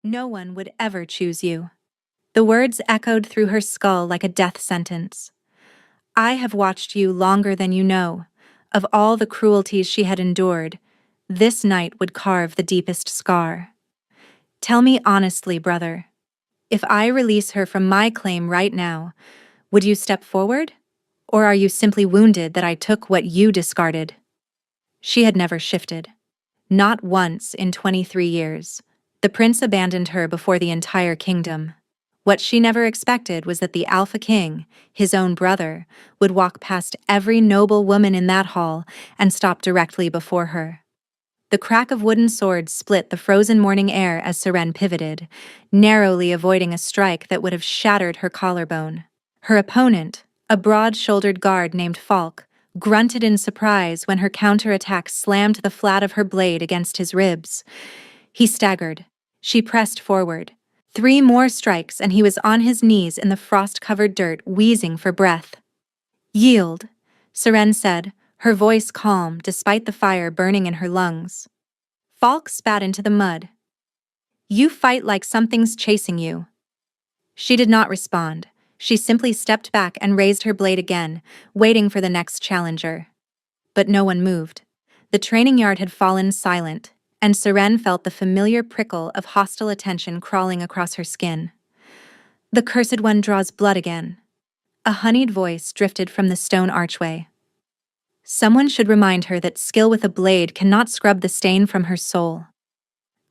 No one would ever choose you. The words echoed through her skull like a death sentence. I have watched you longer than you know. Of all the cruelties she had endured, this night would carve the deepest scar. Tell me honestly, brother, if I release her from my claim right now, would you step forward? Or are you simply wounded that I took what you discarded? She had never shifted. Not once in 23 years. The prince abandoned her before the entire kingdom. What she never expected was that the Alpha King, his own brother, would walk past every noble woman in that hall and stop directly before her. The crack of wooden swords split the frozen morning air as Seren pivoted, narrowly avoiding a strike that would have shattered her collarbone. Her opponent, a broad-shouldered guard named Falk, grunted in surprise when her counterattack slammed the flat of her blade against his ribs. He staggered. She pressed forward. 3 more strikes and he was on his knees in the frost-covered dirt, wheezing for breath. Yield, Seren said, her voice calm despite the fire burning in her lungs. Falk spat into the mud. You fight like something's chasing you. She did not respond. She simply stepped back and raised her blade again, waiting for the next challenger. But no one moved. The training yard had fallen silent, and Seren felt the familiar prickle of hostile attention crawling across her skin. The Cursed One draws blood again. A honeyed voice drifted from the stone archway. Someone should remind her that skill with a blade cannot scrub the stain from her soul.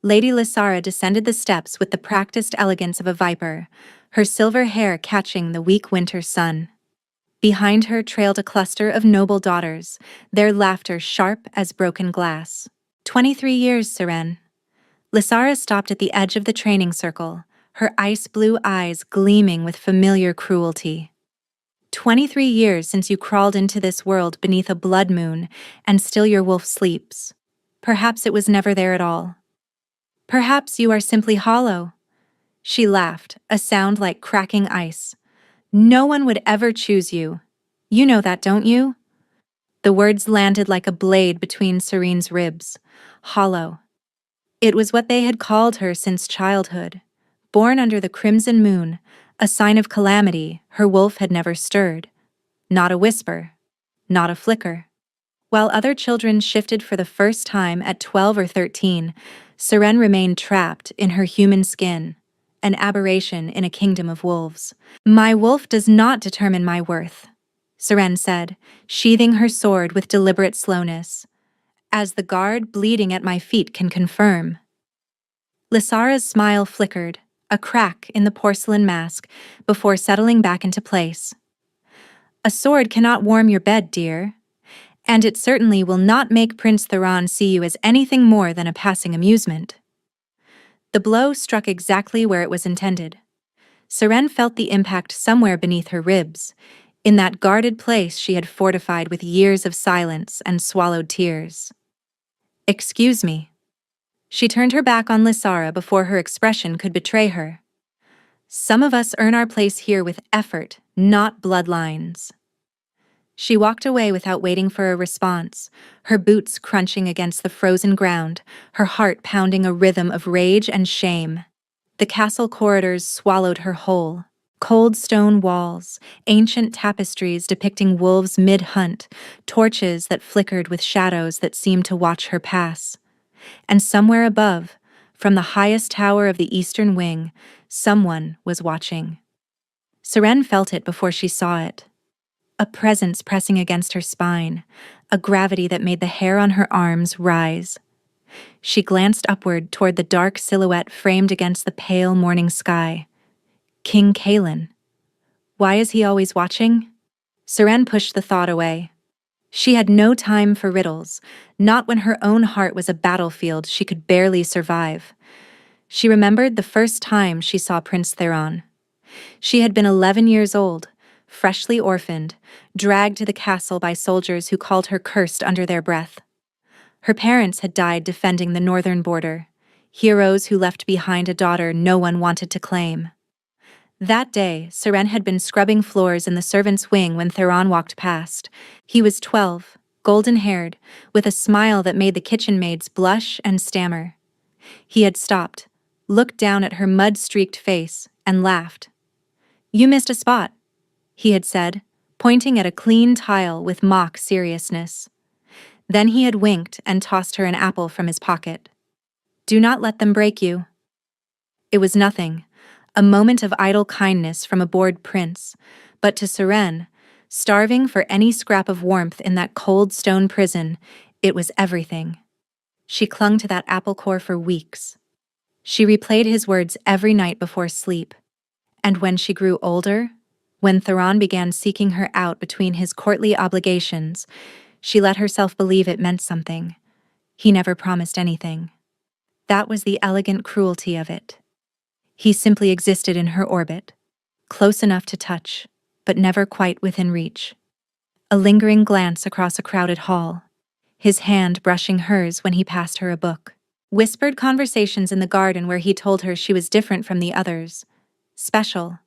Lady Lysara descended the steps with the practiced elegance of a viper, her silver hair catching the weak winter sun. Behind her trailed a cluster of noble daughters, their laughter sharp as broken glass. 23 years, Seren. Lysara stopped at the edge of the training circle, her ice-blue eyes gleaming with familiar cruelty. 23 years since you crawled into this world beneath a blood moon, and still your wolf sleeps. Perhaps it was never there at all. Perhaps you are simply hollow. She laughed, a sound like cracking ice. No one would ever choose you. You know that, don't you? The words landed like a blade between Serene's ribs. Hollow. It was what they had called her since childhood. Born under the crimson moon, a sign of calamity, her wolf had never stirred. Not a whisper. Not a flicker. While other children shifted for the first time at 12 or 13, Seren remained trapped in her human skin, an aberration in a kingdom of wolves. My wolf does not determine my worth, Seren said, sheathing her sword with deliberate slowness, as the guard bleeding at my feet can confirm. Lysara's smile flickered, a crack in the porcelain mask, before settling back into place. A sword cannot warm your bed, dear, and it certainly will not make Prince Theron see you as anything more than a passing amusement. The blow struck exactly where it was intended. Seren felt the impact somewhere beneath her ribs, in that guarded place she had fortified with years of silence and swallowed tears. Excuse me. She turned her back on Lysara before her expression could betray her. Some of us earn our place here with effort, not bloodlines. She walked away without waiting for a response, her boots crunching against the frozen ground, her heart pounding a rhythm of rage and shame. The castle corridors swallowed her whole. Cold stone walls, ancient tapestries depicting wolves mid-hunt, torches that flickered with shadows that seemed to watch her pass. And somewhere above, from the highest tower of the eastern wing, someone was watching. Seren felt it before she saw it. A presence pressing against her spine, a gravity that made the hair on her arms rise. She glanced upward toward the dark silhouette framed against the pale morning sky. King Kalen. Why is he always watching? Seren pushed the thought away. She had no time for riddles, not when her own heart was a battlefield she could barely survive. She remembered the first time she saw Prince Theron. She had been 11 years old, freshly orphaned, dragged to the castle by soldiers who called her cursed under their breath. Her parents had died defending the northern border, heroes who left behind a daughter no one wanted to claim. That day, Seren had been scrubbing floors in the servants' wing when Theron walked past. He was 12, golden-haired, with a smile that made the kitchen maids blush and stammer. He had stopped, looked down at her mud-streaked face, and laughed. "You missed a spot," he had said, pointing at a clean tile with mock seriousness. Then he had winked and tossed her an apple from his pocket. "Do not let them break you." It was nothing, a moment of idle kindness from a bored prince, but to Seren, starving for any scrap of warmth in that cold stone prison, it was everything. She clung to that apple core for weeks. She replayed his words every night before sleep. And when she grew older, when Theron began seeking her out between his courtly obligations, she let herself believe it meant something. He never promised anything. That was the elegant cruelty of it. He simply existed in her orbit, close enough to touch, but never quite within reach. A lingering glance across a crowded hall, his hand brushing hers when he passed her a book. Whispered conversations in the garden where he told her she was different from the others. Special.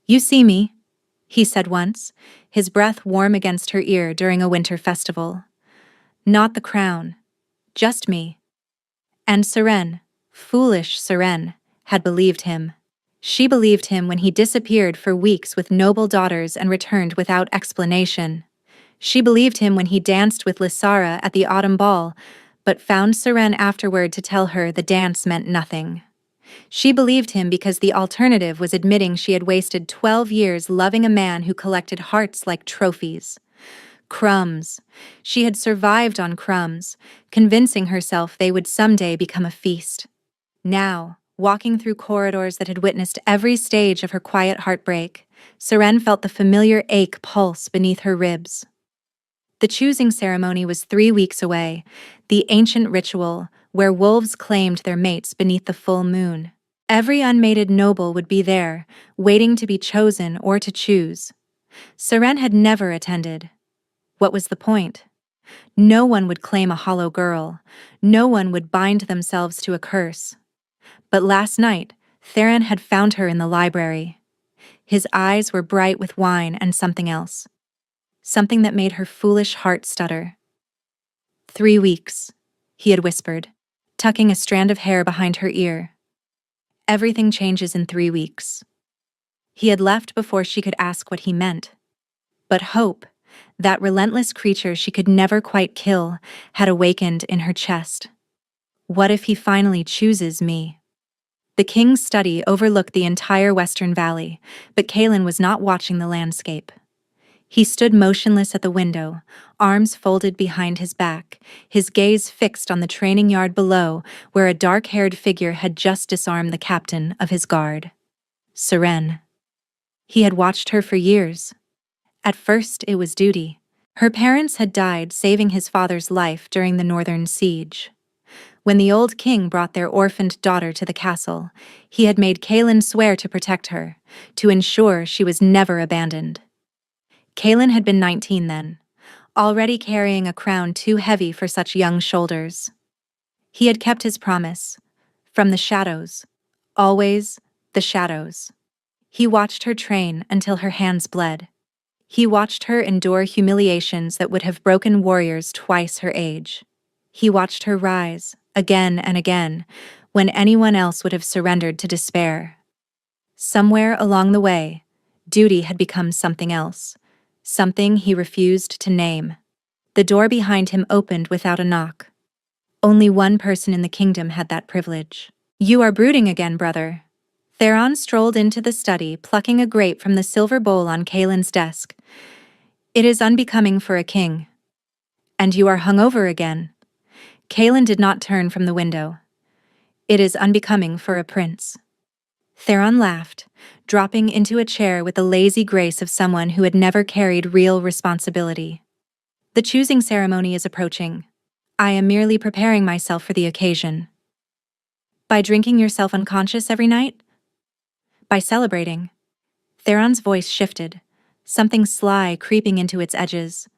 "You see me," he said once, his breath warm against her ear during a winter festival. "Not the crown. Just me." And Seren, foolish Seren, had believed him. She believed him when he disappeared for weeks with noble daughters and returned without explanation. She believed him when he danced with Lysara at the autumn ball, but found Seren afterward to tell her the dance meant nothing. She believed him because the alternative was admitting she had wasted 12 years loving a man who collected hearts like trophies. Crumbs. She had survived on crumbs, convincing herself they would someday become a feast. Now, walking through corridors that had witnessed every stage of her quiet heartbreak, Seren felt the familiar ache pulse beneath her ribs. The choosing ceremony was 3 weeks away, the ancient ritual where wolves claimed their mates beneath the full moon. Every unmated noble would be there, waiting to be chosen or to choose. Seren had never attended. What was the point? No one would claim a hollow girl. No one would bind themselves to a curse. But last night, Theron had found her in the library. His eyes were bright with wine and something else. Something that made her foolish heart stutter. 3 weeks, he had whispered, tucking a strand of hair behind her ear. Everything changes in 3 weeks. He had left before she could ask what he meant. But hope, that relentless creature she could never quite kill, had awakened in her chest. What if he finally chooses me? The king's study overlooked the entire Western Valley, but Kaelin was not watching the landscape. He stood motionless at the window, arms folded behind his back, his gaze fixed on the training yard below, where a dark-haired figure had just disarmed the captain of his guard. Seren. He had watched her for years. At first, it was duty. Her parents had died saving his father's life during the Northern Siege. When the old king brought their orphaned daughter to the castle, he had made Kaelin swear to protect her, to ensure she was never abandoned. Kaelin had been 19 then, already carrying a crown too heavy for such young shoulders. He had kept his promise. From the shadows. Always the shadows. He watched her train until her hands bled. He watched her endure humiliations that would have broken warriors twice her age. He watched her rise, again and again, when anyone else would have surrendered to despair. Somewhere along the way, duty had become something else, something he refused to name. The door behind him opened without a knock. Only one person in the kingdom had that privilege. "You are brooding again, brother." Theron strolled into the study, plucking a grape from the silver bowl on Kaelin's desk. "It is unbecoming for a king." "And you are hungover again." Kaelin did not turn from the window. "It is unbecoming for a prince." Theron laughed, dropping into a chair with the lazy grace of someone who had never carried real responsibility. "The choosing ceremony is approaching. I am merely preparing myself for the occasion." "By drinking yourself unconscious every night?" "By celebrating." Theron's voice shifted, something sly creeping into its edges.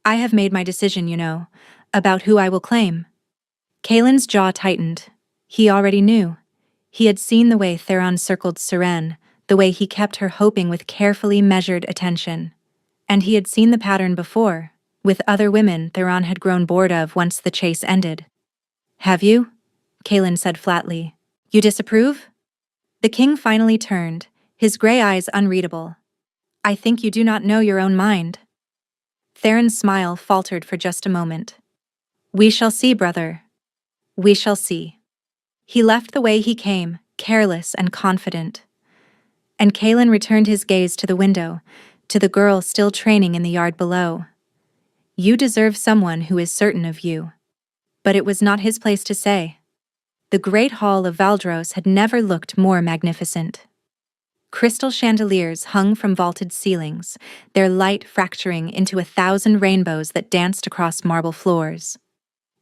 "I have made my decision, you know, about who I will claim." Kaelin's jaw tightened. He already knew. He had seen the way Theron circled Seren, the way he kept her hoping with carefully measured attention. And he had seen the pattern before, with other women Theron had grown bored of once the chase ended. "Have you?" Kaelin said flatly. You disapprove? The king finally turned, his gray eyes unreadable. I think you do not know your own mind. Theron's smile faltered for just a moment. We shall see, brother. We shall see. He left the way he came, careless and confident. And Kalen returned his gaze to the window, to the girl still training in the yard below. You deserve someone who is certain of you. But it was not his place to say. The great hall of Valdros had never looked more magnificent. Crystal chandeliers hung from vaulted ceilings, their light fracturing into 1,000 rainbows that danced across marble floors.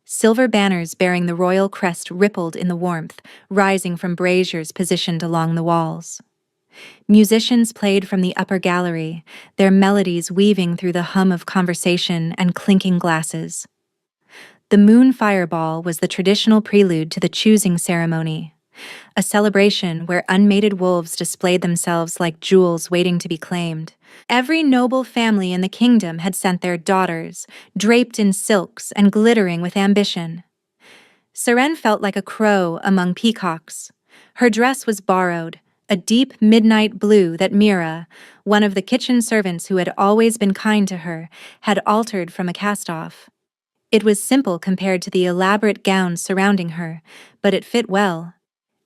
Silver banners bearing the royal crest rippled in the warmth, rising from braziers positioned along the walls. Musicians played from the upper gallery, their melodies weaving through the hum of conversation and clinking glasses. The moon fireball was the traditional prelude to the choosing ceremony, a celebration where unmated wolves displayed themselves like jewels waiting to be claimed. Every noble family in the kingdom had sent their daughters, draped in silks and glittering with ambition. Seren felt like a crow among peacocks. Her dress was borrowed, a deep midnight blue that Mira, one of the kitchen servants who had always been kind to her, had altered from a cast-off. It was simple compared to the elaborate gowns surrounding her, but it fit well.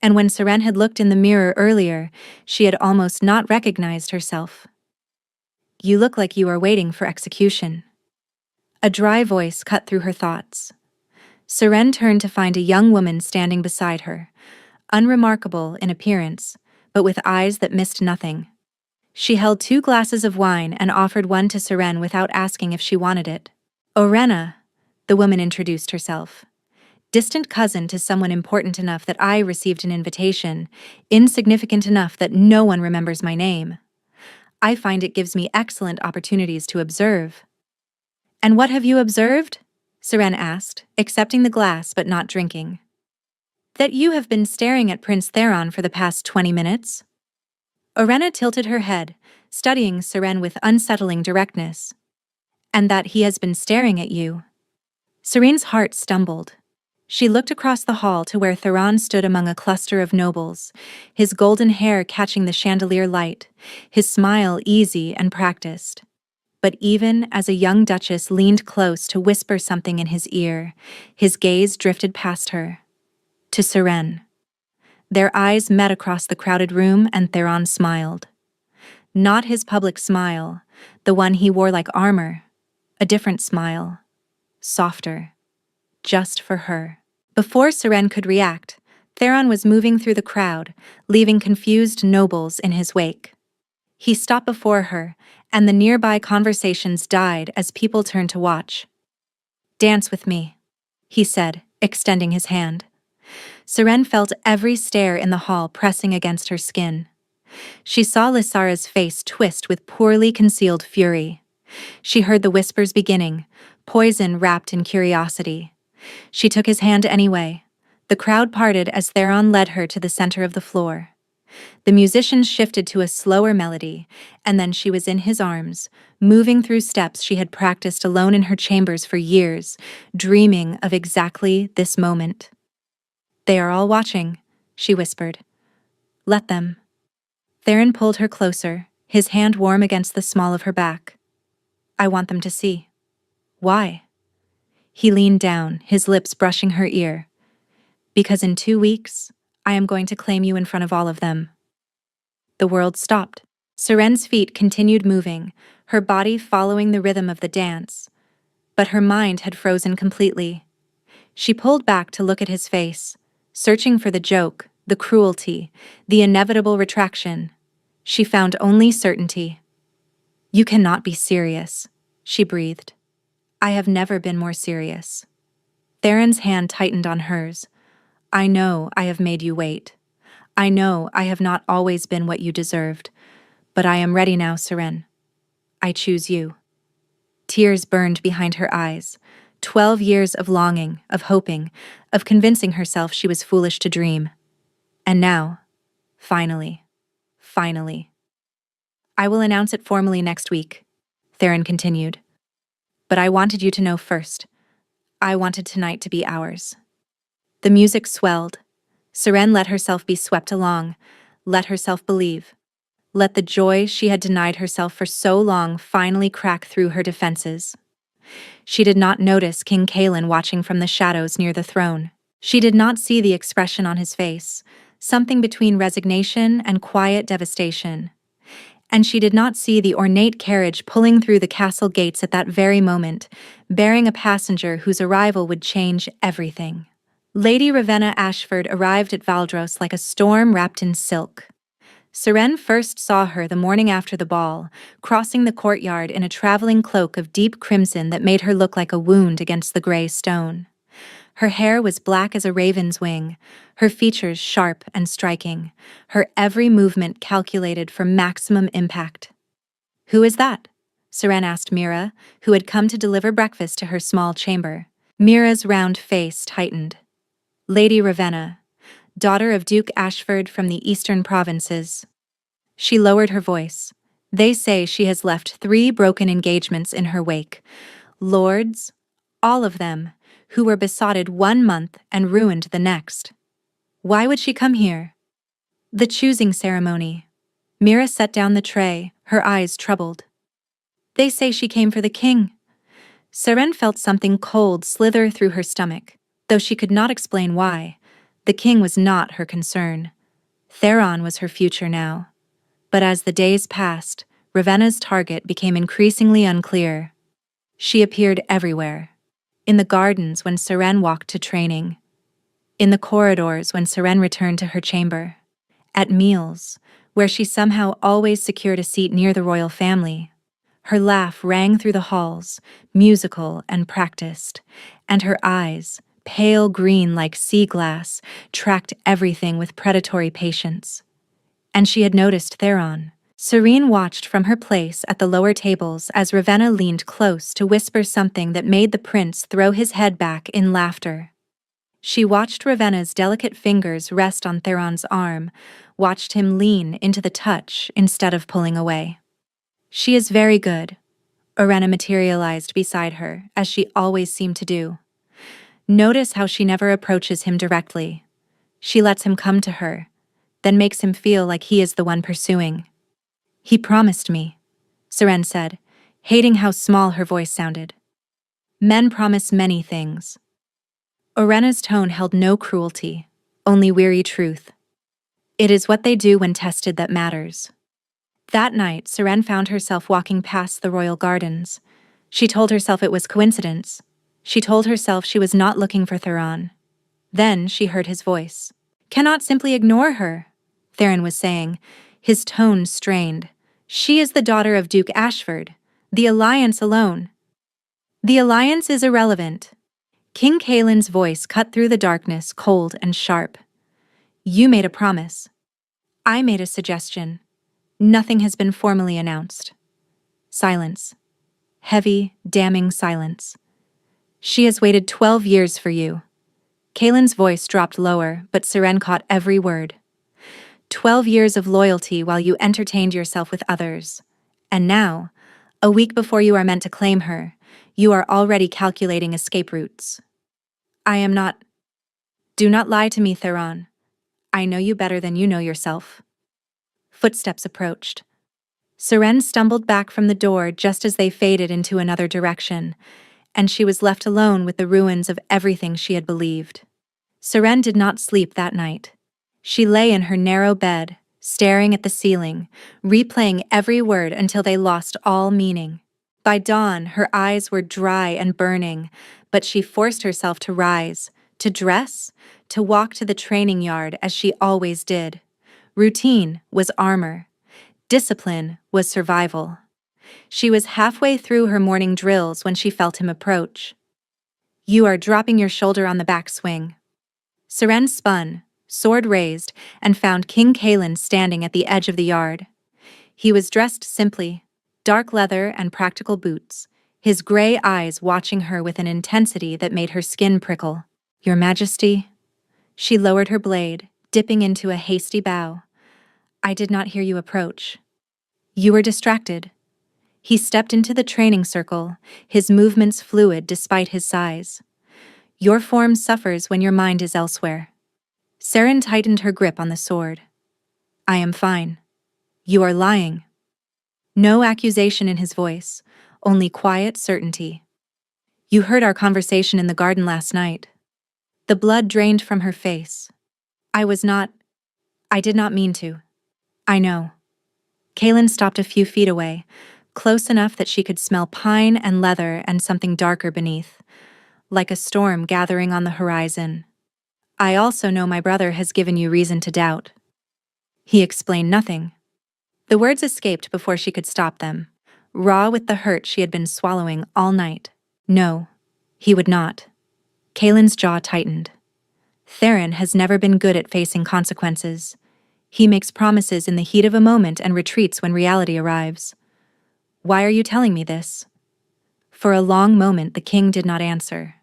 And when Seren had looked in the mirror earlier, she had almost not recognized herself. You look like you are waiting for execution. A dry voice cut through her thoughts. Seren turned to find a young woman standing beside her, unremarkable in appearance, but with eyes that missed nothing. She held 2 glasses of wine and offered one to Seren without asking if she wanted it. Orena, the woman introduced herself. Distant cousin to someone important enough that I received an invitation, insignificant enough that no one remembers my name. I find it gives me excellent opportunities to observe. And what have you observed? Seren asked, accepting the glass but not drinking. That you have been staring at Prince Theron for the past 20 minutes. Orena tilted her head, studying Seren with unsettling directness. And that he has been staring at you. Serene's heart stumbled. She looked across the hall to where Theron stood among a cluster of nobles, his golden hair catching the chandelier light, his smile easy and practiced. But even as a young duchess leaned close to whisper something in his ear, his gaze drifted past her. To Seren. Their eyes met across the crowded room and Theron smiled. Not his public smile, the one he wore like armor. A different smile. Softer. Just for her. Before Seren could react, Theron was moving through the crowd, leaving confused nobles in his wake. He stopped before her, and the nearby conversations died as people turned to watch. Dance with me, he said, extending his hand. Seren felt every stare in the hall pressing against her skin. She saw Lysara's face twist with poorly concealed fury. She heard the whispers beginning, poison wrapped in curiosity. She took his hand anyway. The crowd parted as Theron led her to the center of the floor. The musicians shifted to a slower melody, and then she was in his arms, moving through steps she had practiced alone in her chambers for years, dreaming of exactly this moment. They are all watching, she whispered. Let them. Theron pulled her closer, his hand warm against the small of her back. I want them to see. Why? He leaned down, his lips brushing her ear. Because in 2 weeks, I am going to claim you in front of all of them. The world stopped. Seren's feet continued moving, her body following the rhythm of the dance. But her mind had frozen completely. She pulled back to look at his face, searching for the joke, the cruelty, the inevitable retraction. She found only certainty. You cannot be serious, she breathed. I have never been more serious. Theron's hand tightened on hers. I know I have made you wait. I know I have not always been what you deserved, but I am ready now, Seren. I choose you. Tears burned behind her eyes. 12 years of longing, of hoping, of convincing herself she was foolish to dream. And now, finally. I will announce it formally next week, Theron continued. But I wanted you to know first. I wanted tonight to be ours. The music swelled. Seren let herself be swept along, let herself believe. Let the joy she had denied herself for so long finally crack through her defenses. She did not notice King Kalen watching from the shadows near the throne. She did not see the expression on his face, something between resignation and quiet devastation. And she did not see the ornate carriage pulling through the castle gates at that very moment, bearing a passenger whose arrival would change everything. Lady Ravenna Ashford arrived at Valdros like a storm wrapped in silk. Seren first saw her the morning after the ball, crossing the courtyard in a traveling cloak of deep crimson that made her look like a wound against the gray stone. Her hair was black as a raven's wing, her features sharp and striking, her every movement calculated for maximum impact. "Who is that?" Seren asked Mira, who had come to deliver breakfast to her small chamber. Mira's round face tightened. "Lady Ravenna, daughter of Duke Ashford from the eastern provinces." She lowered her voice. "They say she has left 3 broken engagements in her wake. Lords, all of them, who were besotted 1 month and ruined the next. Why would she come here?" "The choosing ceremony." Mira set down the tray, her eyes troubled. "They say she came for the king." Seren felt something cold slither through her stomach, though she could not explain why. The king was not her concern. Theron was her future now. But as the days passed, Ravenna's target became increasingly unclear. She appeared everywhere. In the gardens when Seren walked to training. In the corridors when Seren returned to her chamber. At meals, where she somehow always secured a seat near the royal family. Her laugh rang through the halls, musical and practiced, and her eyes, pale green like sea glass, tracked everything with predatory patience. And she had noticed Theron. Serene watched from her place at the lower tables as Ravenna leaned close to whisper something that made the prince throw his head back in laughter. She watched Ravenna's delicate fingers rest on Theron's arm, watched him lean into the touch instead of pulling away. "She is very good." Orenna materialized beside her, as she always seemed to do. Notice how she never approaches him directly. She lets him come to her, then makes him feel like he is the one pursuing. "He promised me," Seren said, hating how small her voice sounded. "Men promise many things." Orenna's tone held no cruelty, only weary truth. "It is what they do when tested that matters." That night, Seren found herself walking past the royal gardens. She told herself it was coincidence. She told herself she was not looking for Theron. Then she heard his voice. "Cannot simply ignore her," Theron was saying, his tone strained. "She is the daughter of Duke Ashford. The alliance alone." "The alliance is irrelevant." King Kalen's voice cut through the darkness, cold and sharp. "You made a promise. I made a suggestion. Nothing has been formally announced." Silence. Heavy, damning silence. "She has waited 12 years for you." Kalen's voice dropped lower, but Seren caught every word. 12 years of loyalty while you entertained yourself with others. And now, a week before you are meant to claim her, you are already calculating escape routes. "I am not." "Do not lie to me, Theron. I know you better than you know yourself." Footsteps approached. Seren stumbled back from the door just as they faded into another direction, and she was left alone with the ruins of everything she had believed. Seren did not sleep that night. She lay in her narrow bed, staring at the ceiling, replaying every word until they lost all meaning. By dawn, her eyes were dry and burning, but she forced herself to rise, to dress, to walk to the training yard as she always did. Routine was armor. Discipline was survival. She was halfway through her morning drills when she felt him approach. "You are dropping your shoulder on the backswing." Seren spun, sword raised, and found King Kalen standing at the edge of the yard. He was dressed simply, dark leather and practical boots, his gray eyes watching her with an intensity that made her skin prickle. "Your Majesty?" She lowered her blade, dipping into a hasty bow. "I did not hear you approach." "You were distracted." He stepped into the training circle, his movements fluid despite his size. "Your form suffers when your mind is elsewhere." Saren tightened her grip on the sword. I am fine. You are lying. No accusation in his voice, only quiet certainty. You heard our conversation in the garden last night. The blood drained from her face. I did not mean to. I know. Kaelin stopped a few feet away, close enough that she could smell pine and leather and something darker beneath, like a storm gathering on the horizon. I also know my brother has given you reason to doubt. He explained nothing. The words escaped before she could stop them, raw with the hurt she had been swallowing all night. No, he would not. Kaelin's jaw tightened. Theron has never been good at facing consequences. He makes promises in the heat of a moment and retreats when reality arrives. Why are you telling me this? For a long moment the king did not answer.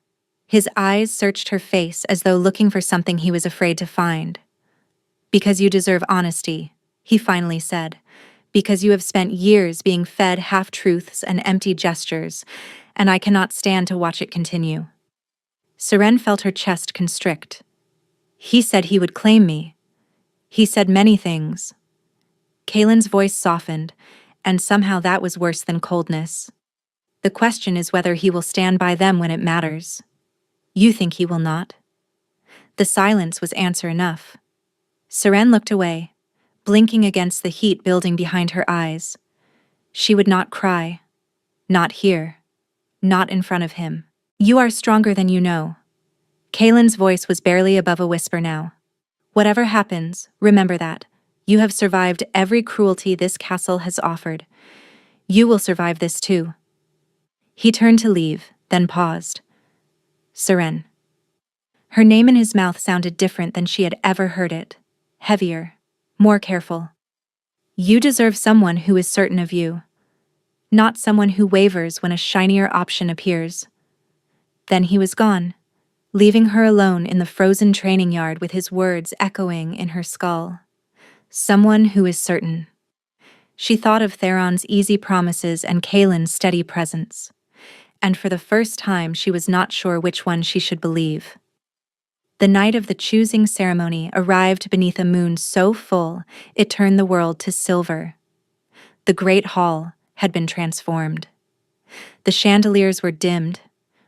His eyes searched her face as though looking for something he was afraid to find. Because you deserve honesty, he finally said. Because you have spent years being fed half-truths and empty gestures, and I cannot stand to watch it continue. Seren felt her chest constrict. He said he would claim me. He said many things. Kaelin's voice softened, and somehow that was worse than coldness. The question is whether he will stand by them when it matters. You think he will not? The silence was answer enough. Seren looked away, blinking against the heat building behind her eyes. She would not cry. Not here. Not in front of him. You are stronger than you know. Kaelin's voice was barely above a whisper now. Whatever happens, remember that. You have survived every cruelty this castle has offered. You will survive this too. He turned to leave, then paused. Seren. Her name in his mouth sounded different than she had ever heard it. Heavier. More careful. You deserve someone who is certain of you. Not someone who wavers when a shinier option appears. Then he was gone, leaving her alone in the frozen training yard with his words echoing in her skull. Someone who is certain. She thought of Theron's easy promises and Kaelin's steady presence. And for the first time she was not sure which one she should believe. The night of the choosing ceremony arrived beneath a moon so full it turned the world to silver. The great hall had been transformed. The chandeliers were dimmed,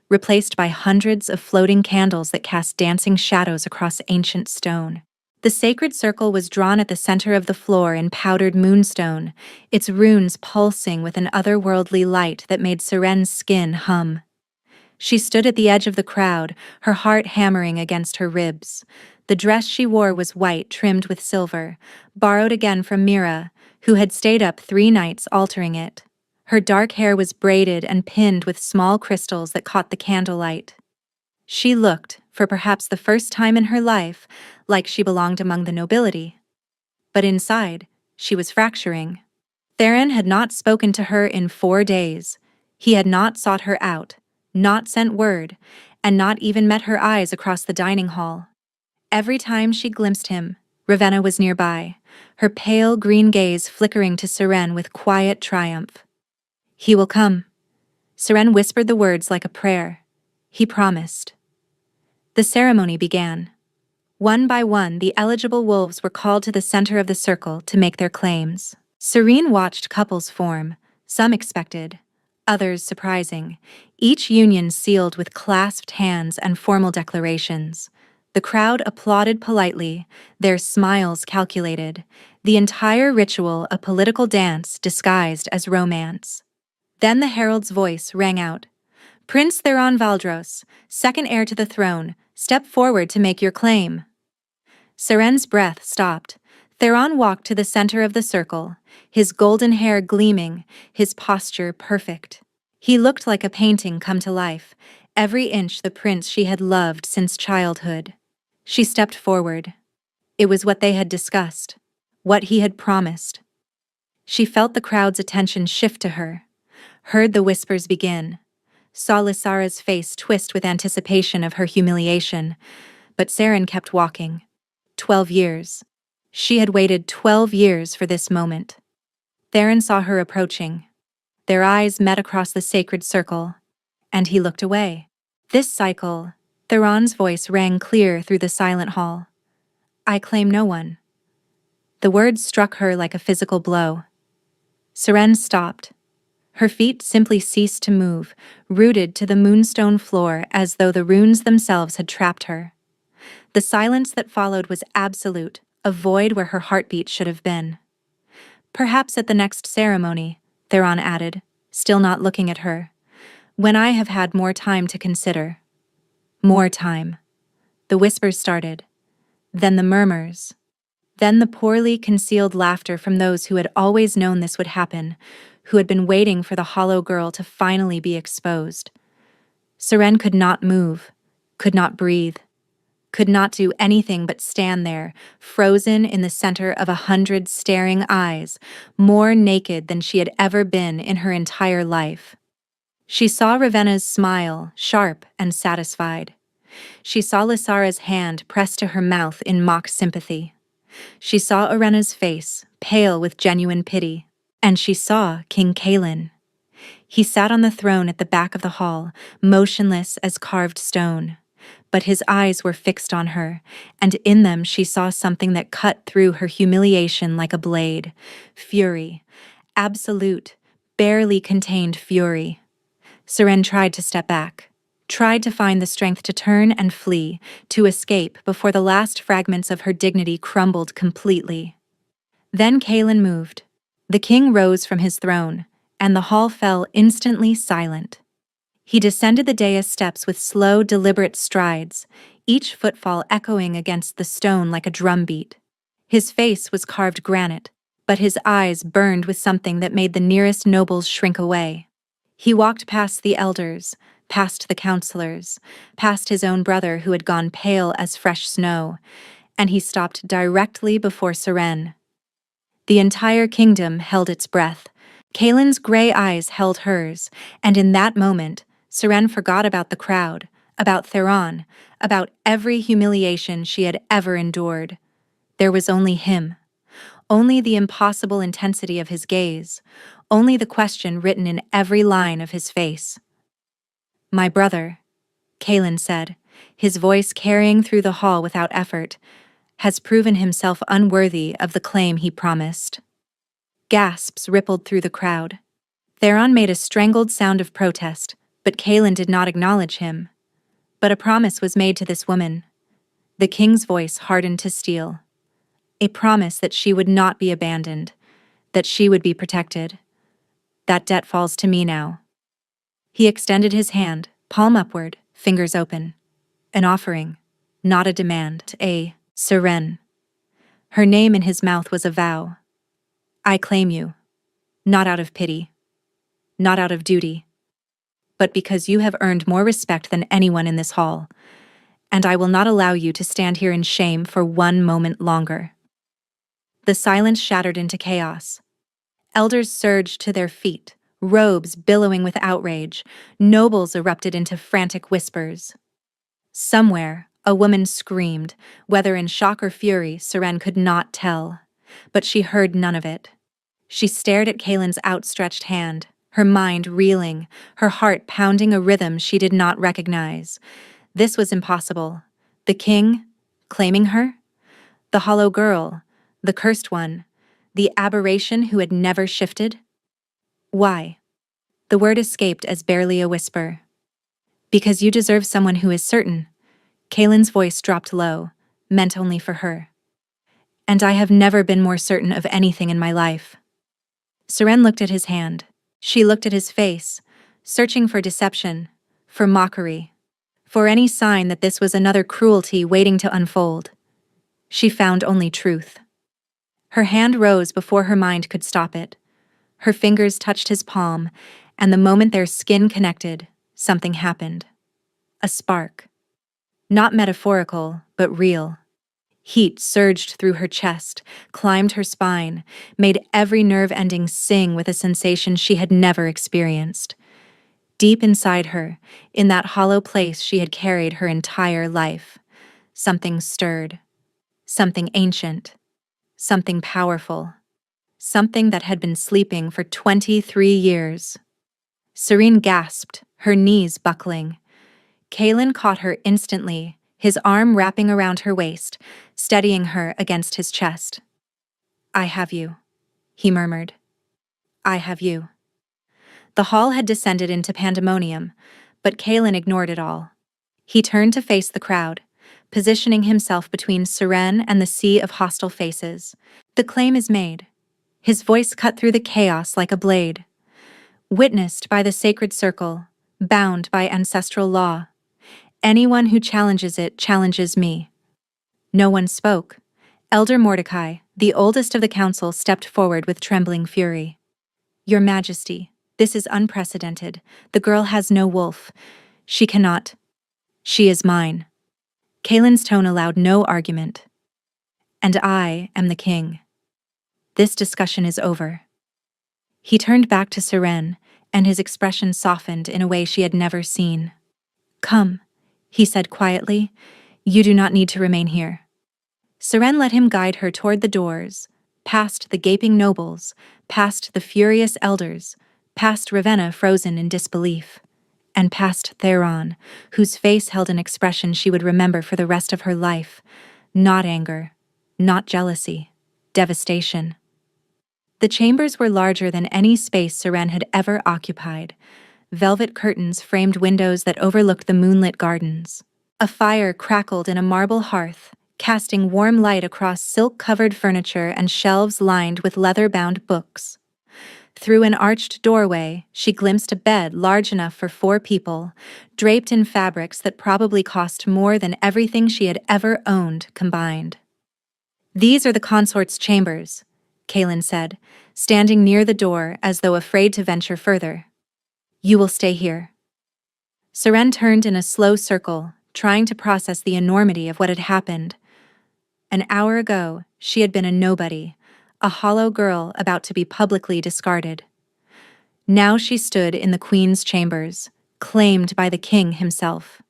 replaced by hundreds of floating candles that cast dancing shadows across ancient stone. The sacred circle was drawn at the center of the floor in powdered moonstone, its runes pulsing with an otherworldly light that made Seren's skin hum. She stood at the edge of the crowd, her heart hammering against her ribs. The dress she wore was white, trimmed with silver, borrowed again from Mira, who had stayed up 3 nights altering it. Her dark hair was braided and pinned with small crystals that caught the candlelight. She looked, for perhaps the first time in her life, like she belonged among the nobility. But inside, she was fracturing. Theron had not spoken to her in 4 days. He had not sought her out, not sent word, and not even met her eyes across the dining hall. Every time she glimpsed him, Ravenna was nearby, her pale green gaze flickering to Seren with quiet triumph. He will come. Seren whispered the words like a prayer. He promised. The ceremony began. One by one, the eligible wolves were called to the center of the circle to make their claims. Serene watched couples form, some expected, others surprising, each union sealed with clasped hands and formal declarations. The crowd applauded politely, their smiles calculated, the entire ritual a political dance disguised as romance. Then the herald's voice rang out. Prince Theron Valdros, second heir to the throne, step forward to make your claim. Seren's breath stopped. Theron walked to the center of the circle, his golden hair gleaming, his posture perfect. He looked like a painting come to life, every inch the prince she had loved since childhood. She stepped forward. It was what they had discussed, what he had promised. She felt the crowd's attention shift to her, heard the whispers begin, saw Lysara's face twist with anticipation of her humiliation, but Seren kept walking. 12 years. She had waited 12 years for this moment. Theron saw her approaching. Their eyes met across the sacred circle, and he looked away. This cycle, Theron's voice rang clear through the silent hall. I claim no one. The words struck her like a physical blow. Seren stopped. Her feet simply ceased to move, rooted to the moonstone floor as though the runes themselves had trapped her. The silence that followed was absolute, a void where her heartbeat should have been. Perhaps at the next ceremony, Theron added, still not looking at her, when I have had more time to consider. More time. The whispers started. Then the murmurs. Then the poorly concealed laughter from those who had always known this would happen, who had been waiting for the hollow girl to finally be exposed. Seren could not move, could not breathe, could not do anything but stand there, frozen in the center of 100 staring eyes, more naked than she had ever been in her entire life. She saw Ravenna's smile, sharp and satisfied. She saw Lysara's hand pressed to her mouth in mock sympathy. She saw Orena's face, pale with genuine pity. And she saw King Kaelin. He sat on the throne at the back of the hall, motionless as carved stone. But his eyes were fixed on her, and in them she saw something that cut through her humiliation like a blade. Fury. Absolute, barely contained fury. Seren tried to step back, tried to find the strength to turn and flee, to escape before the last fragments of her dignity crumbled completely. Then Kaelin moved. The king rose from his throne, and the hall fell instantly silent. He descended the dais steps with slow, deliberate strides, each footfall echoing against the stone like a drumbeat. His face was carved granite, but his eyes burned with something that made the nearest nobles shrink away. He walked past the elders, past the counselors, past his own brother who had gone pale as fresh snow, and he stopped directly before Seren. The entire kingdom held its breath. Kaelin's gray eyes held hers, and in that moment, Seren forgot about the crowd, about Theron, about every humiliation she had ever endured. There was only him. Only the impossible intensity of his gaze. Only the question written in every line of his face. "My brother," Kaelin said, his voice carrying through the hall without effort, "has proven himself unworthy of the claim he promised." Gasps rippled through the crowd. Theron made a strangled sound of protest, but Kaelin did not acknowledge him. But a promise was made to this woman. The king's voice hardened to steel. A promise that she would not be abandoned, that she would be protected. "That debt falls to me now." He extended his hand, palm upward, fingers open. An offering, not a demand, a Seren. Her name in his mouth was a vow. "I claim you, not out of pity, not out of duty, but because you have earned more respect than anyone in this hall, and I will not allow you to stand here in shame for one moment longer." The silence shattered into chaos. Elders surged to their feet, robes billowing with outrage. Nobles erupted into frantic whispers. Somewhere, a woman screamed, whether in shock or fury, Seren could not tell. But she heard none of it. She stared at Kaelin's outstretched hand, her mind reeling, her heart pounding a rhythm she did not recognize. This was impossible. The king, claiming her? The hollow girl, the cursed one, the aberration who had never shifted? Why? The word escaped as barely a whisper. "Because you deserve someone who is certain." Kaelin's voice dropped low, meant only for her. "And I have never been more certain of anything in my life." Seren looked at his hand. She looked at his face, searching for deception, for mockery, for any sign that this was another cruelty waiting to unfold. She found only truth. Her hand rose before her mind could stop it. Her fingers touched his palm, and the moment their skin connected, something happened. A spark. Not metaphorical, but real. Heat surged through her chest, climbed her spine, made every nerve ending sing with a sensation she had never experienced. Deep inside her, in that hollow place she had carried her entire life, something stirred. Something ancient. Something powerful. Something that had been sleeping for 23 years. Serene gasped, her knees buckling. Kaelin caught her instantly, his arm wrapping around her waist, steadying her against his chest. "I have you," he murmured. "I have you." The hall had descended into pandemonium, but Kalen ignored it all. He turned to face the crowd, positioning himself between Seren and the sea of hostile faces. "The claim is made." His voice cut through the chaos like a blade. "Witnessed by the sacred circle, bound by ancestral law. Anyone who challenges it challenges me." No one spoke. Elder Mordecai, the oldest of the council, stepped forward with trembling fury. "Your Majesty, this is unprecedented. The girl has no wolf. She cannot. She is mine." Kalen's tone allowed no argument. "And I am the king. This discussion is over." He turned back to Seren, and his expression softened in a way she had never seen. "Come," he said quietly. "You do not need to remain here." Seren let him guide her toward the doors, past the gaping nobles, past the furious elders, past Ravenna frozen in disbelief, and past Theron, whose face held an expression she would remember for the rest of her life. Not anger, not jealousy, devastation. The chambers were larger than any space Seren had ever occupied. Velvet curtains framed windows that overlooked the moonlit gardens. A fire crackled in a marble hearth, casting warm light across silk-covered furniture and shelves lined with leather-bound books. Through an arched doorway, she glimpsed a bed large enough for 4 people, draped in fabrics that probably cost more than everything she had ever owned combined. "These are the consort's chambers," Kalen said, standing near the door as though afraid to venture further. "You will stay here." Seren turned in a slow circle, trying to process the enormity of what had happened. An hour ago, she had been a nobody, a hollow girl about to be publicly discarded. Now she stood in the Queen's chambers, claimed by the king himself.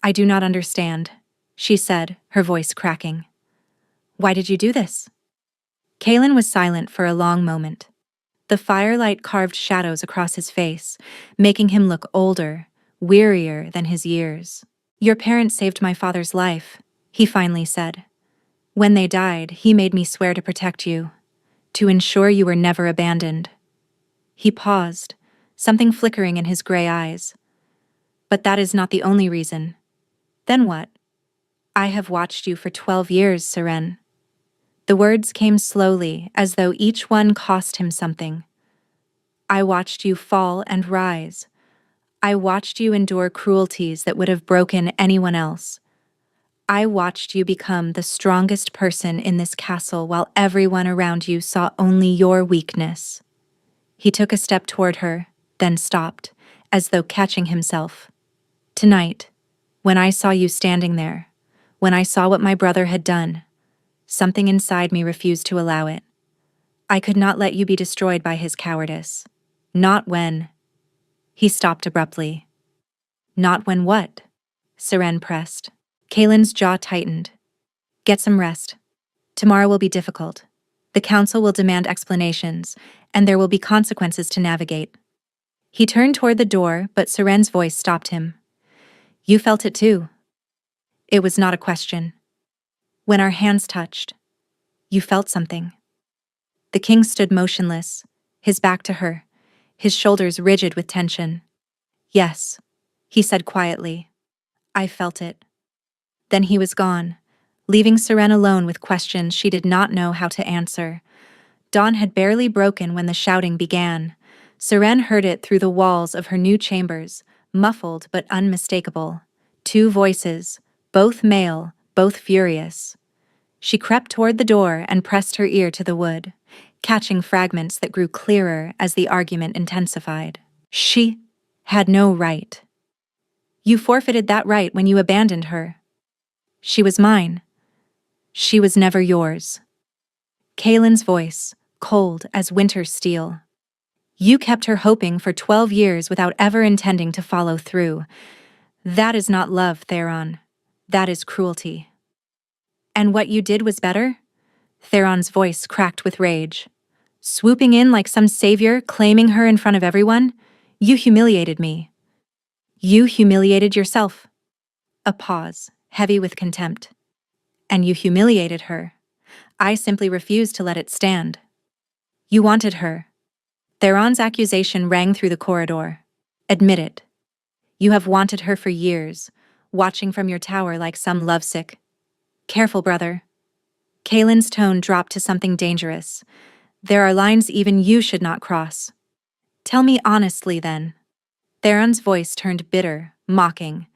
"I do not understand," she said, her voice cracking. "Why did you do this?" Kalen was silent for a long moment. The firelight carved shadows across his face, making him look older, wearier than his years. "Your parents saved my father's life," he finally said. "When they died, he made me swear to protect you, to ensure you were never abandoned." He paused, something flickering in his gray eyes. "But that is not the only reason." "Then what?" "I have watched you for 12 years, Seren." The words came slowly, as though each one cost him something. "I watched you fall and rise. I watched you endure cruelties that would have broken anyone else. I watched you become the strongest person in this castle while everyone around you saw only your weakness." He took a step toward her, then stopped, as though catching himself. "Tonight, when I saw you standing there, when I saw what my brother had done, something inside me refused to allow it. I could not let you be destroyed by his cowardice. Not when—" He stopped abruptly. "Not when what?" Seren pressed. Kalen's jaw tightened. "Get some rest. Tomorrow will be difficult. The council will demand explanations, and there will be consequences to navigate." He turned toward the door, but Seren's voice stopped him. "You felt it too." It was not a question. "When our hands touched, you felt something." The king stood motionless, his back to her, his shoulders rigid with tension. "Yes," he said quietly. "I felt it." Then he was gone, leaving Seren alone with questions she did not know how to answer. Dawn had barely broken when the shouting began. Seren heard it through the walls of her new chambers, muffled but unmistakable. 2 voices, both male, both furious. She crept toward the door and pressed her ear to the wood, catching fragments that grew clearer as the argument intensified. "She had no right. You forfeited that right when you abandoned her. She was mine. She was never yours." Kalen's voice, cold as winter steel. "You kept her hoping for 12 years without ever intending to follow through. That is not love, Theron. That is cruelty." "And what you did was better?" Theron's voice cracked with rage. "Swooping in like some savior, claiming her in front of everyone? You humiliated me. You humiliated yourself." A pause, heavy with contempt. And you humiliated her. I simply refused to let it stand. You wanted her. Theron's accusation rang through the corridor. Admit it. You have wanted her for years, watching from your tower like some lovesick. Careful, brother. Kaelin's tone dropped to something dangerous. There are lines even you should not cross. Tell me honestly, then. Theron's voice turned bitter, mocking.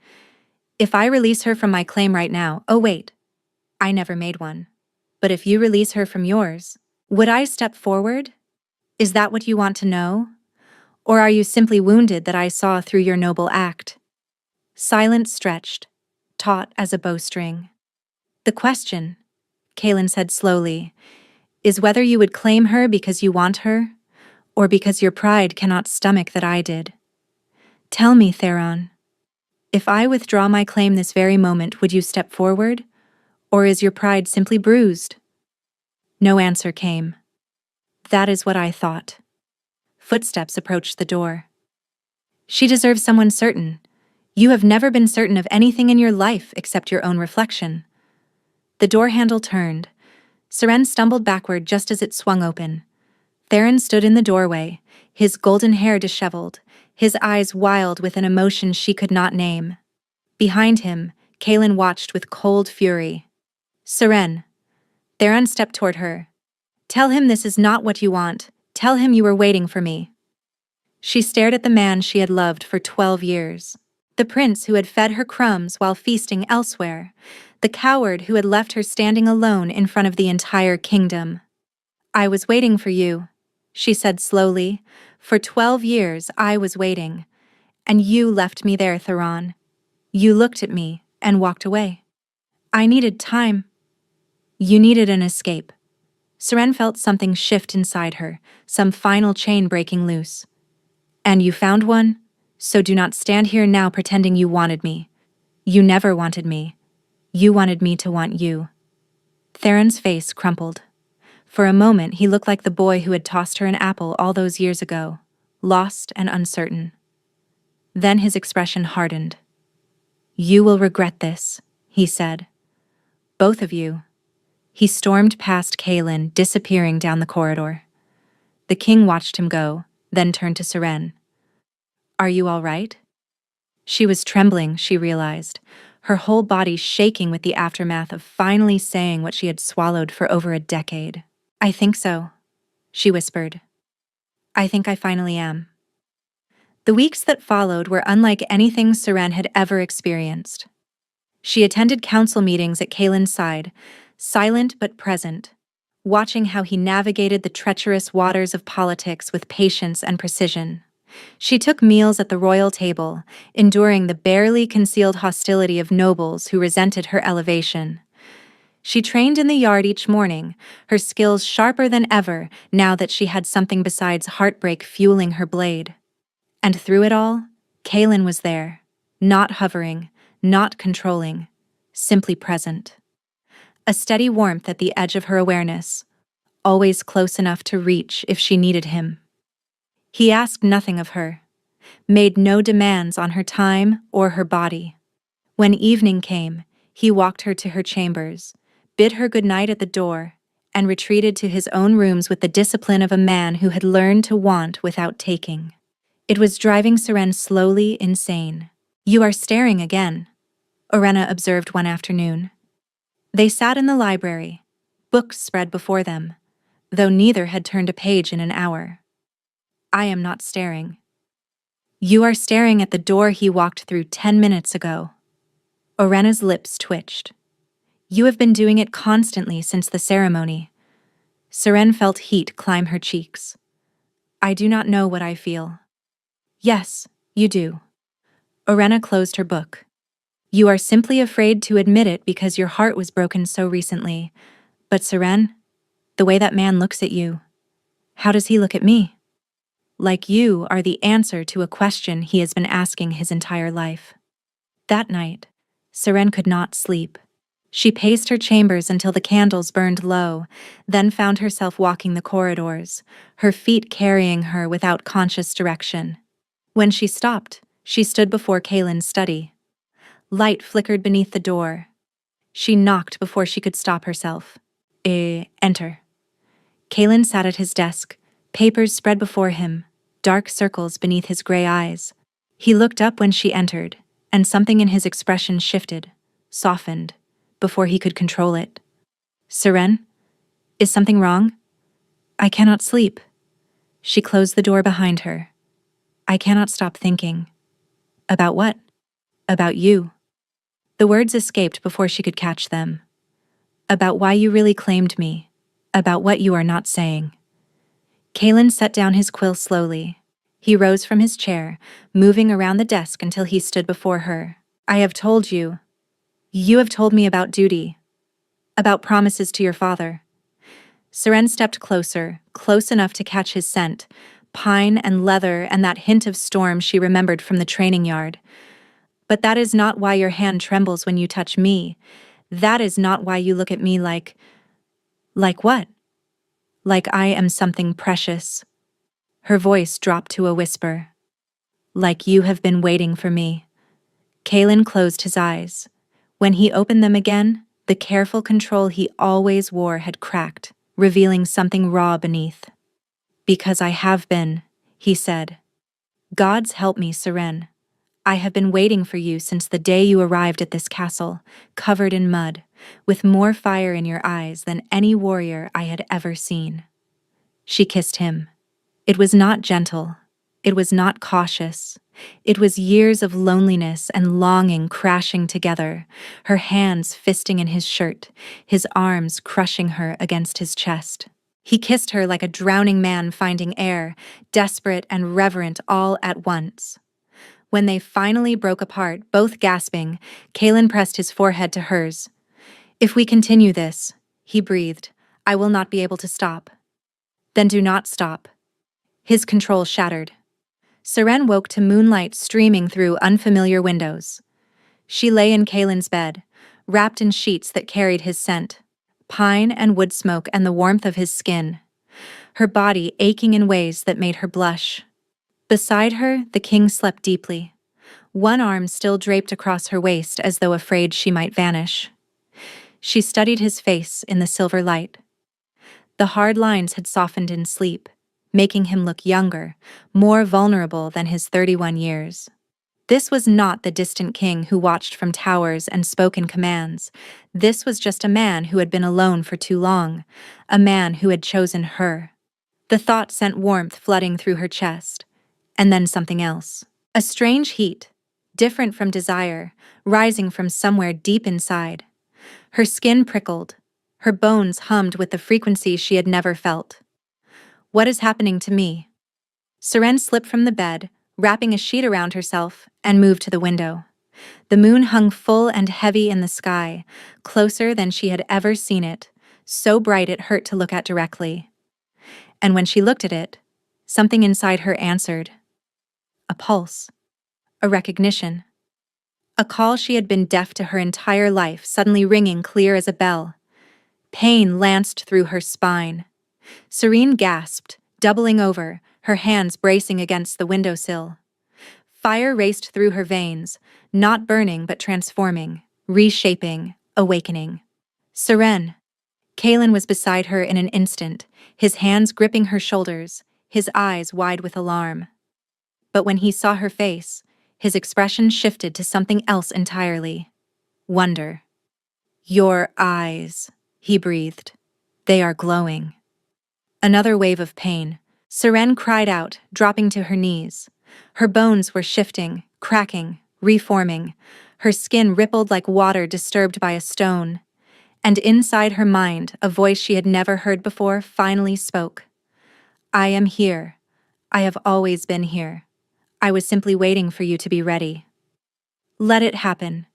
If I release her from my claim right now, oh wait, I never made one. But if you release her from yours, would I step forward? Is that what you want to know? Or are you simply wounded that I saw through your noble act? Silence stretched, taut as a bowstring. The question, Kaelin said slowly, is whether you would claim her because you want her, or because your pride cannot stomach that I did. Tell me, Theron. If I withdraw my claim this very moment, would you step forward? Or is your pride simply bruised? No answer came. That is what I thought. Footsteps approached the door. She deserves someone certain. You have never been certain of anything in your life except your own reflection. The door handle turned. Seren stumbled backward just as it swung open. Theron stood in the doorway, his golden hair disheveled, his eyes wild with an emotion she could not name. Behind him, Kaelin watched with cold fury. Seren. Theron stepped toward her. Tell him this is not what you want. Tell him you were waiting for me. She stared at the man she had loved for 12 years. The prince who had fed her crumbs while feasting elsewhere. The coward who had left her standing alone in front of the entire kingdom. I was waiting for you, she said slowly. For 12 years I was waiting. And you left me there, Theron. You looked at me and walked away. I needed time. You needed an escape. Seren felt something shift inside her, some final chain breaking loose. And you found one? So do not stand here now pretending you wanted me. You never wanted me. You wanted me to want you. Theron's face crumpled. For a moment he looked like the boy who had tossed her an apple all those years ago, lost and uncertain. Then his expression hardened. You will regret this, he said. Both of you. He stormed past Kaelin, disappearing down the corridor. The king watched him go, then turned to Seren. Are you all right? She was trembling, she realized, her whole body shaking with the aftermath of finally saying what she had swallowed for over a decade. I think so, she whispered. I think I finally am. The weeks that followed were unlike anything Seren had ever experienced. She attended council meetings at Kaelin's side, silent but present, watching how he navigated the treacherous waters of politics with patience and precision. She took meals at the royal table, enduring the barely concealed hostility of nobles who resented her elevation. She trained in the yard each morning, her skills sharper than ever now that she had something besides heartbreak fueling her blade. And through it all, Kaelin was there, not hovering, not controlling, simply present. A steady warmth at the edge of her awareness, always close enough to reach if she needed him. He asked nothing of her, made no demands on her time or her body. When evening came, he walked her to her chambers, bid her good night at the door, and retreated to his own rooms with the discipline of a man who had learned to want without taking. It was driving Seren slowly insane. You are staring again, Orenna observed one afternoon. They sat in the library, books spread before them, though neither had turned a page in an hour. I am not staring. You are staring at the door he walked through 10 minutes ago. Orenna's lips twitched. You have been doing it constantly since the ceremony. Seren felt heat climb her cheeks. I do not know what I feel. Yes, you do. Orenna closed her book. You are simply afraid to admit it because your heart was broken so recently. But Seren, the way that man looks at you, how does he look at me? Like you are the answer to a question he has been asking his entire life. That night, Seren could not sleep. She paced her chambers until the candles burned low, then found herself walking the corridors, her feet carrying her without conscious direction. When she stopped, she stood before Kaelin's study. Light flickered beneath the door. She knocked before she could stop herself. Enter. Kalen sat at his desk, papers spread before him, dark circles beneath his gray eyes. He looked up when she entered, and something in his expression shifted, softened, before he could control it. Seren? Is something wrong? I cannot sleep. She closed the door behind her. I cannot stop thinking. About what? About you. The words escaped before she could catch them. About why you really claimed me. About what you are not saying. Kalen set down his quill slowly. He rose from his chair, moving around the desk until he stood before her. I have told you. You have told me about duty. About promises to your father. Seren stepped closer, close enough to catch his scent, pine and leather and that hint of storm she remembered from the training yard. But that is not why your hand trembles when you touch me. That is not why you look at me like... Like what? Like I am something precious. Her voice dropped to a whisper. Like you have been waiting for me. Kalen closed his eyes. When he opened them again, the careful control he always wore had cracked, revealing something raw beneath. Because I have been, he said. Gods help me, Seren. I have been waiting for you since the day you arrived at this castle, covered in mud, with more fire in your eyes than any warrior I had ever seen. She kissed him. It was not gentle. It was not cautious. It was years of loneliness and longing crashing together, her hands fisting in his shirt, his arms crushing her against his chest. He kissed her like a drowning man finding air, desperate and reverent all at once. When they finally broke apart, both gasping, Kalen pressed his forehead to hers. If we continue this, he breathed, I will not be able to stop. Then do not stop. His control shattered. Seren woke to moonlight streaming through unfamiliar windows. She lay in Kalen's bed, wrapped in sheets that carried his scent, pine and wood smoke and the warmth of his skin, her body aching in ways that made her blush. Beside her, the king slept deeply, one arm still draped across her waist as though afraid she might vanish. She studied his face in the silver light. The hard lines had softened in sleep, making him look younger, more vulnerable than his 31 years. This was not the distant king who watched from towers and spoke in commands. This was just a man who had been alone for too long, a man who had chosen her. The thought sent warmth flooding through her chest, and then something else. A strange heat, different from desire, rising from somewhere deep inside. Her skin prickled, her bones hummed with the frequency she had never felt. What is happening to me? Seren slipped from the bed, wrapping a sheet around herself, and moved to the window. The moon hung full and heavy in the sky, closer than she had ever seen it, so bright it hurt to look at directly. And when she looked at it, something inside her answered. A pulse. A recognition. A call she had been deaf to her entire life, suddenly ringing clear as a bell. Pain lanced through her spine. Serene gasped, doubling over, her hands bracing against the windowsill. Fire raced through her veins, not burning but transforming, reshaping, awakening. Seren. Kalen was beside her in an instant, his hands gripping her shoulders, his eyes wide with alarm. But when he saw her face, his expression shifted to something else entirely. Wonder. Your eyes, he breathed. They are glowing. Another wave of pain. Seren cried out, dropping to her knees. Her bones were shifting, cracking, reforming. Her skin rippled like water disturbed by a stone. And inside her mind, a voice she had never heard before finally spoke. I am here. I have always been here. I was simply waiting for you to be ready. Let it happen.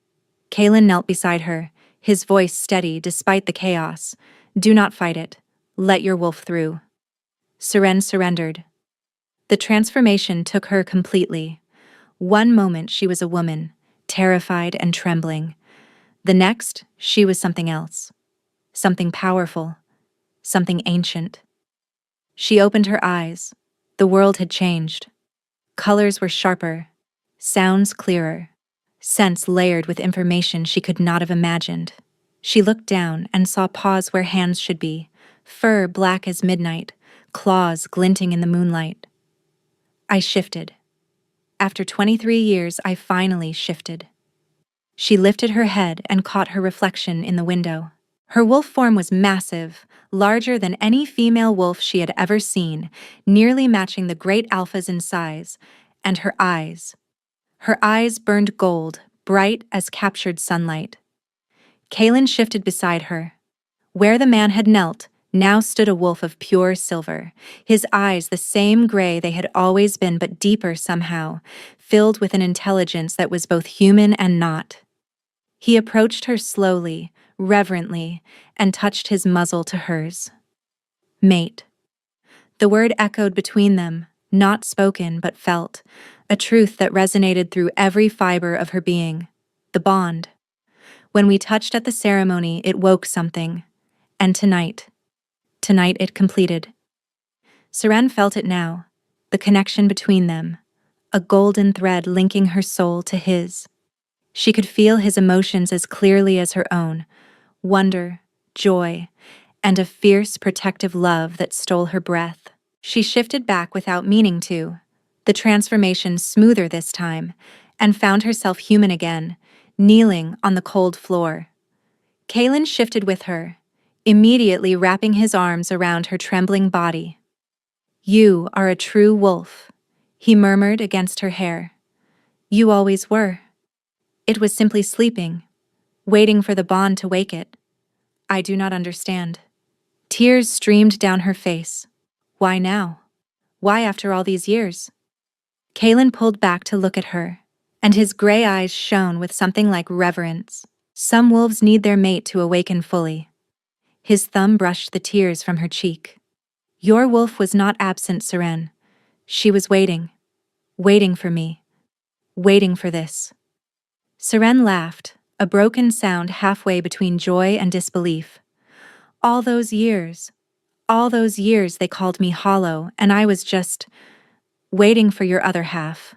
Kalen knelt beside her, his voice steady despite the chaos. Do not fight it. Let your wolf through. Seren surrendered. The transformation took her completely. One moment she was a woman, terrified and trembling. The next, she was something else. Something powerful. Something ancient. She opened her eyes. The world had changed. Colors were sharper. Sounds clearer. scents layered with information she could not have imagined. She looked down and saw paws where hands should be, fur black as midnight, claws glinting in the moonlight. I shifted. After 23 years, I finally shifted. She lifted her head and caught her reflection in the window. Her wolf form was massive, larger than any female wolf she had ever seen, nearly matching the great alphas in size, and her eyes. Her eyes burned gold, bright as captured sunlight. Kaelin shifted beside her. Where the man had knelt, now stood a wolf of pure silver, his eyes the same gray they had always been but deeper somehow, filled with an intelligence that was both human and not. He approached her slowly, reverently, and touched his muzzle to hers. Mate. The word echoed between them, not spoken but felt, a truth that resonated through every fiber of her being. The bond. When we touched at the ceremony, it woke something. And tonight it completed. Seren felt it now, the connection between them, a golden thread linking her soul to his. She could feel his emotions as clearly as her own, wonder, joy, and a fierce protective love that stole her breath. She shifted back without meaning to, the transformation smoother this time, and found herself human again, kneeling on the cold floor. Kaelin shifted with her, immediately wrapping his arms around her trembling body. "You are a true wolf," he murmured against her hair. "You always were. It was simply sleeping, waiting for the bond to wake it. I do not understand." Tears streamed down her face. Why now? Why after all these years? Kaelin pulled back to look at her, and his gray eyes shone with something like reverence. Some wolves need their mate to awaken fully. His thumb brushed the tears from her cheek. "Your wolf was not absent, Seren. She was waiting. Waiting for me. Waiting for this." Seren laughed, a broken sound halfway between joy and disbelief. All those years they called me hollow, and I was just waiting for your other half.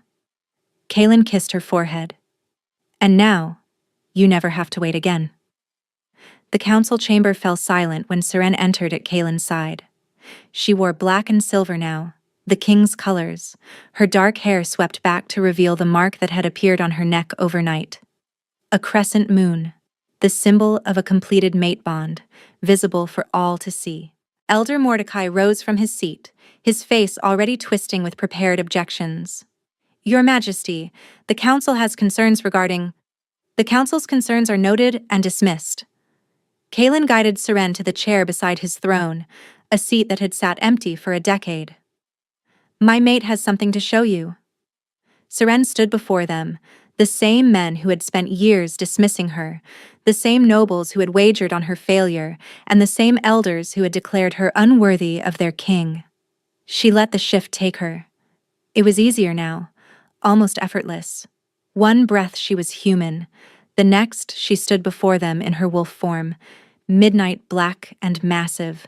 Kaelin kissed her forehead. "And now, you never have to wait again." The council chamber fell silent when Seren entered at Kaelin's side. She wore black and silver now, the king's colors, her dark hair swept back to reveal the mark that had appeared on her neck overnight. A crescent moon, the symbol of a completed mate bond, visible for all to see. Elder Mordecai rose from his seat, his face already twisting with prepared objections. "Your Majesty, the council has concerns regarding..." "The council's concerns are noted and dismissed." Kaelin guided Seren to the chair beside his throne, a seat that had sat empty for a decade. "My mate has something to show you." Seren stood before them, the same men who had spent years dismissing her, the same nobles who had wagered on her failure, and the same elders who had declared her unworthy of their king. She let the shift take her. It was easier now, almost effortless. One breath she was human, the next she stood before them in her wolf form, midnight black and massive,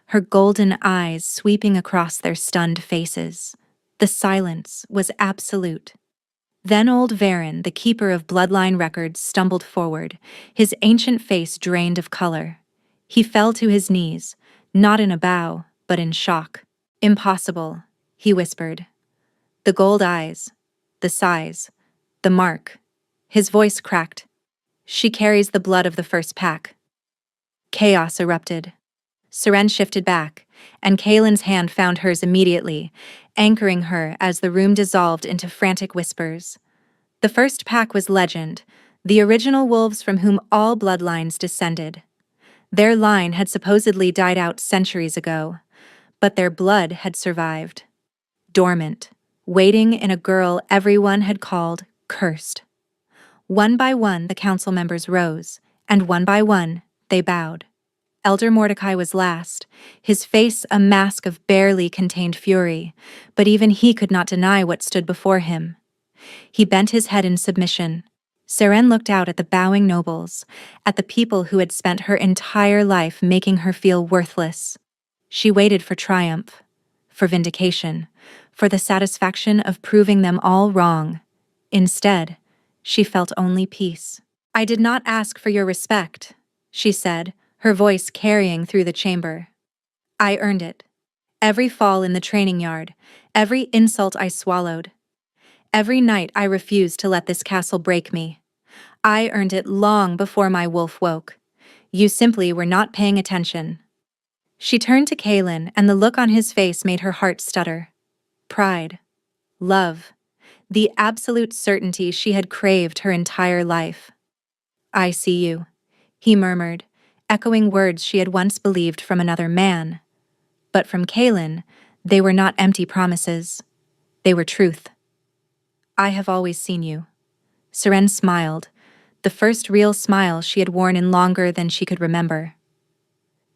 her golden eyes sweeping across their stunned faces. The silence was absolute. Then old Varen, the keeper of bloodline records, stumbled forward, his ancient face drained of color. He fell to his knees, not in a bow, but in shock. "Impossible," he whispered. "The gold eyes, the size, the mark." His voice cracked. "She carries the blood of the first pack." Chaos erupted. Seren shifted back, and Kaelin's hand found hers immediately, anchoring her as the room dissolved into frantic whispers. The first pack was legend, the original wolves from whom all bloodlines descended. Their line had supposedly died out centuries ago, but their blood had survived. Dormant, waiting in a girl everyone had called cursed. One by one, the council members rose, and one by one, they bowed. Elder Mordecai was last, his face a mask of barely contained fury, but even he could not deny what stood before him. He bent his head in submission. Seren looked out at the bowing nobles, at the people who had spent her entire life making her feel worthless. She waited for triumph, for vindication, for the satisfaction of proving them all wrong. Instead, she felt only peace. "I did not ask for your respect," she said, her voice carrying through the chamber. "I earned it. Every fall in the training yard, every insult I swallowed, every night I refused to let this castle break me. I earned it long before my wolf woke. You simply were not paying attention." She turned to Kaelin, and the look on his face made her heart stutter. Pride. Love. The absolute certainty she had craved her entire life. "I see you," he murmured, echoing words she had once believed from another man. But from Kaelin, they were not empty promises. They were truth. "I have always seen you." Seren smiled, the first real smile she had worn in longer than she could remember.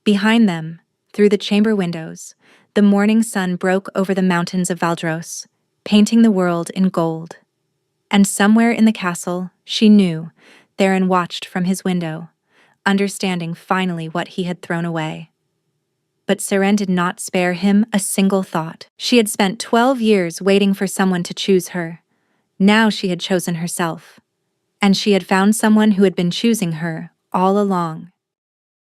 Behind them, through the chamber windows, the morning sun broke over the mountains of Valdros, painting the world in gold. And somewhere in the castle, she knew, Theron watched from his window, understanding finally what he had thrown away. But Seren did not spare him a single thought. She had spent 12 years waiting for someone to choose her. Now she had chosen herself. And she had found someone who had been choosing her all along.